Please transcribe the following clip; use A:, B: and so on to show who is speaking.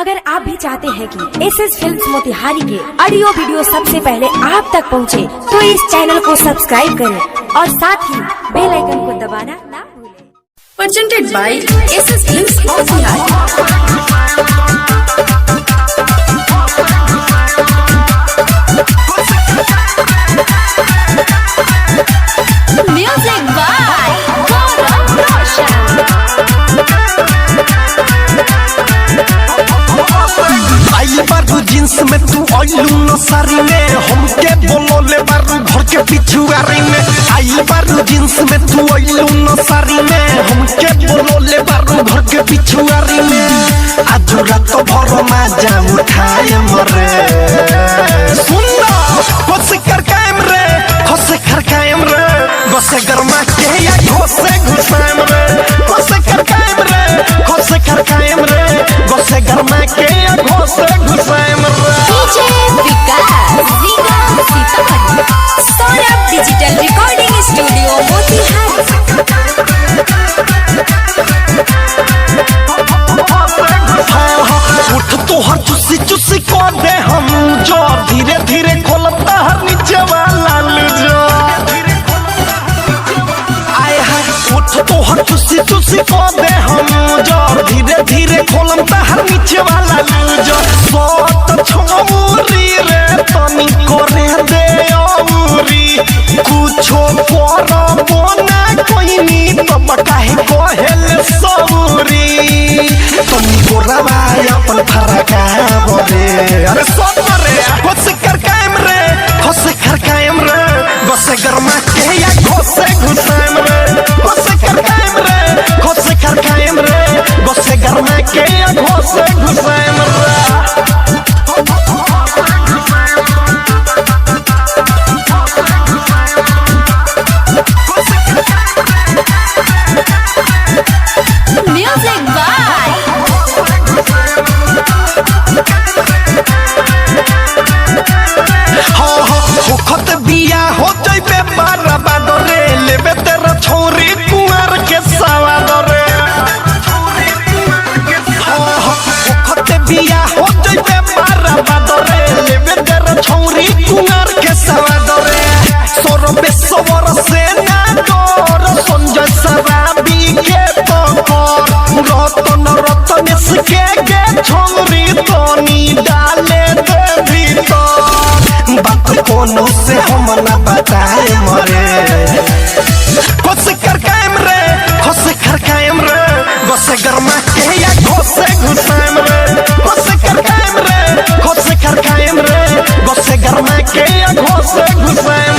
A: अगर आप भी चाहते हैं कि एसएस फिल्म्स मोतिहारी के ऑडियो वीडियो सबसे पहले आप तक पहुंचे, तो इस चैनल को सब्सक्राइब करें और साथ ही बेल आइकन को दबाना ना भूलें।
B: Presented by SS Films Motihari। Music by Gaurav Roshan।
C: आइल बारू जींस में तू आइलू नसारी में, हमके बोलो ले बारू घर के पिछुआरी में। आइल बारू जींस में तू आइलू नसारी में, हमके बोलो ले बारू घर के पिछुआरी में। आज रात भर मजा उठाए मरे, सुनना खुश कर कायम रे, खुश कर कायम रे, बसे गरमा के या घोसे घुसाएम रे, खुश कर कायम रे, खुश कर कायम रे, बसे गरमा के या घोसे घुसाएम रे।
B: DJ Vikas Riga Sitamarhi, Saurabh digital recording studio Motihari.
C: उठ तोहर चुसी चुसी को दे हम जो, धीरे धीरे खोलता हर नीचे वाला जो। आए हाय उठ तोहर चुसी चुसी को दे हम जो, धीरे धीरे खोलता हर नीचे वाला जो। सोत छोरी रे तनी करे दे औरी, कुछो करबो ना कोइनी तब काहे कहेल सौरी। तनी गोरावा अपन फरका बोले, अरे सोत रे खुश कर कायम रे, खुश कर कायम रे, बसे गरमा के या घोसे घुसाएम रे, खुश कर कायम रे, खुश कर कायम रे, बसे गरमा के या घोसे घुसाएम रे।
B: Music by
C: होखत बिया हो जइबे बर्बाद रे, लेबे तेरा छोरी कुंवर के सवाद रे। होखत बिया हो जइबे बर्बाद रे, लेबे तेरा छोरी कुंवर के सवाद रे। सोरबे सोवर से ना डर, संजय सराबी के पकर, रतन रतन इसके गे छोरी तनी डाले दे भीतर। बात कोनो से हम न बताए मरे, खुश कर कायम रे, खुश कर कायम रे, बसे गरमा के या घोसे घुसाएम रे, खुश कर कायम रे, खुश कर कायम रे, बसे गरमा के या घोसे घुसाएम।